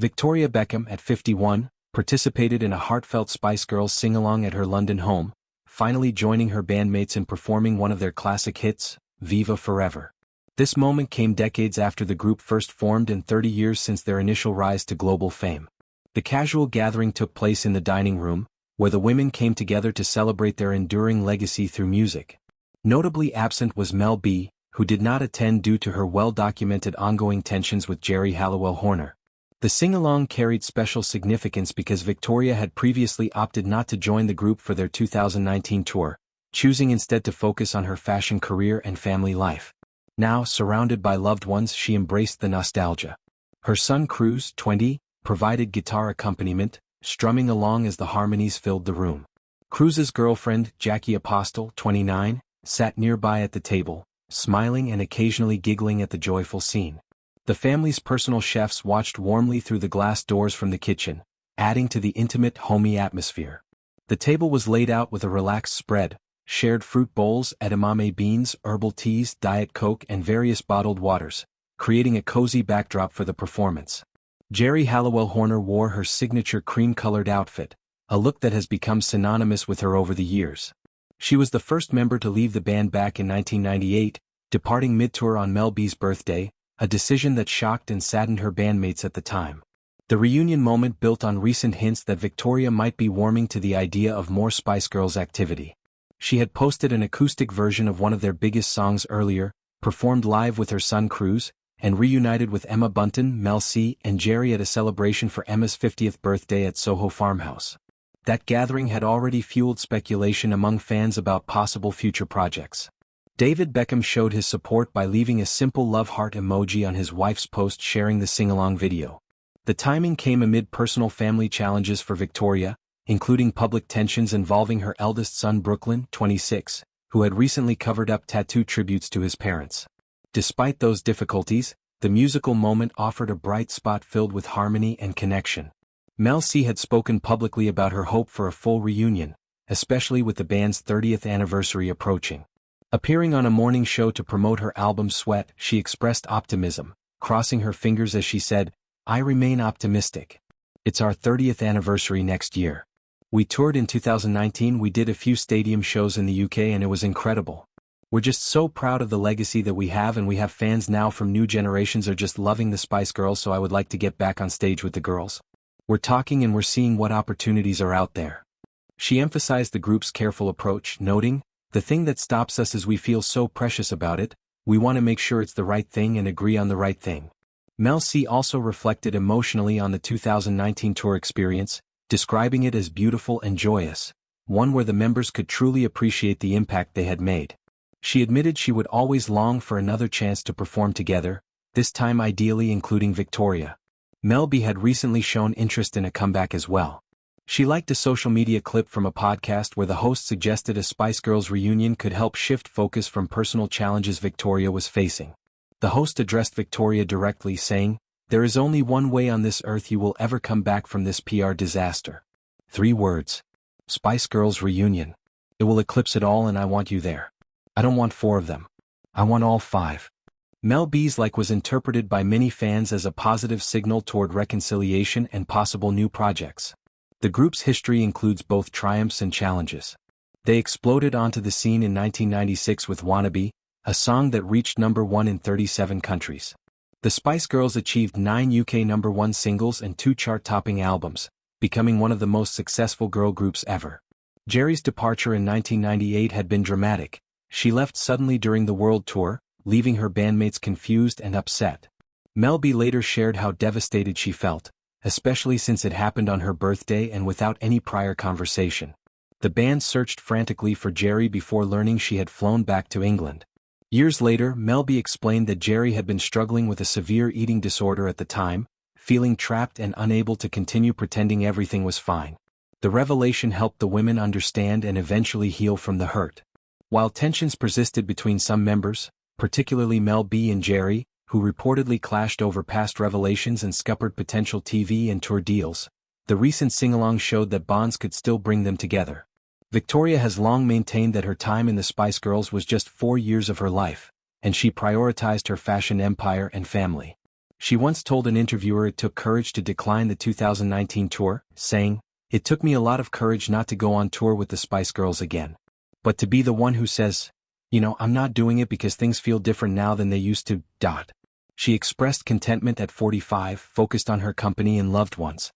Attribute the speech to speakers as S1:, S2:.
S1: Victoria Beckham, at 51, participated in a heartfelt Spice Girls sing-along at her London home, finally joining her bandmates in performing one of their classic hits, Viva Forever. This moment came decades after the group first formed and 30 years since their initial rise to global fame. The casual gathering took place in the dining room, where the women came together to celebrate their enduring legacy through music. Notably absent was Mel B, who did not attend due to her well-documented ongoing tensions with Geri Halliwell. The sing-along carried special significance because Victoria had previously opted not to join the group for their 2019 tour, choosing instead to focus on her fashion career and family life. Now, surrounded by loved ones, she embraced the nostalgia. Her son Cruz, 20, provided guitar accompaniment, strumming along as the harmonies filled the room. Cruz's girlfriend, Jackie Apostle, 29, sat nearby at the table, smiling and occasionally giggling at the joyful scene. The family's personal chefs watched warmly through the glass doors from the kitchen, adding to the intimate, homey atmosphere. The table was laid out with a relaxed spread, shared fruit bowls, edamame beans, herbal teas, Diet Coke and various bottled waters, creating a cozy backdrop for the performance. Geri Halliwell wore her signature cream-colored outfit, a look that has become synonymous with her over the years. She was the first member to leave the band back in 1998, departing mid-tour on Mel B's birthday, a decision that shocked and saddened her bandmates at the time. The reunion moment built on recent hints that Victoria might be warming to the idea of more Spice Girls activity. She had posted an acoustic version of one of their biggest songs earlier, performed live with her son Cruz, and reunited with Emma Bunton, Mel C, and Geri at a celebration for Emma's 50th birthday at Soho Farmhouse. That gathering had already fueled speculation among fans about possible future projects. David Beckham showed his support by leaving a simple love heart emoji on his wife's post sharing the sing-along video. The timing came amid personal family challenges for Victoria, including public tensions involving her eldest son Brooklyn, 26, who had recently covered up tattoo tributes to his parents. Despite those difficulties, the musical moment offered a bright spot filled with harmony and connection. Mel C had spoken publicly about her hope for a full reunion, especially with the band's 30th anniversary approaching. Appearing on a morning show to promote her album Sweat, she expressed optimism, crossing her fingers as she said, "I remain optimistic. It's our 30th anniversary next year. We toured in 2019, we did a few stadium shows in the UK and it was incredible. We're just so proud of the legacy that we have, and we have fans now from new generations are just loving the Spice Girls, so I would like to get back on stage with the girls. We're talking and we're seeing what opportunities are out there." She emphasized the group's careful approach, noting, "The thing that stops us is we feel so precious about it, we want to make sure it's the right thing and agree on the right thing." Mel C also reflected emotionally on the 2019 tour experience, describing it as beautiful and joyous, one where the members could truly appreciate the impact they had made. She admitted she would always long for another chance to perform together, this time ideally including Victoria. Mel B had recently shown interest in a comeback as well. She liked a social media clip from a podcast where the host suggested a Spice Girls reunion could help shift focus from personal challenges Victoria was facing. The host addressed Victoria directly, saying, "There is only one way on this earth you will ever come back from this PR disaster. 3 words. Spice Girls reunion. It will eclipse it all and I want you there. I don't want 4 of them. I want all 5. Mel B's was interpreted by many fans as a positive signal toward reconciliation and possible new projects. The group's history includes both triumphs and challenges. They exploded onto the scene in 1996 with Wannabe, a song that reached #1 in 37 countries. The Spice Girls achieved 9 UK #1 singles and 2 chart-topping albums, becoming one of the most successful girl groups ever. Geri's departure in 1998 had been dramatic. She left suddenly during the world tour, leaving her bandmates confused and upset. Mel B later shared how devastated she felt, especially since it happened on her birthday and without any prior conversation. The band searched frantically for Geri before learning she had flown back to England. Years later, Mel B explained that Geri had been struggling with a severe eating disorder at the time, feeling trapped and unable to continue pretending everything was fine. The revelation helped the women understand and eventually heal from the hurt. While tensions persisted between some members, particularly Mel B and Geri, who reportedly clashed over past revelations and scuppered potential TV and tour deals, the recent sing-along showed that bonds could still bring them together. Victoria has long maintained that her time in the Spice Girls was just 4 years of her life, and she prioritized her fashion empire and family. She once told an interviewer it took courage to decline the 2019 tour, saying, "It took me a lot of courage not to go on tour with the Spice Girls again. But to be the one who says, I'm not doing it because things feel different now than they used to." She expressed contentment at 45, focused on her company and loved ones.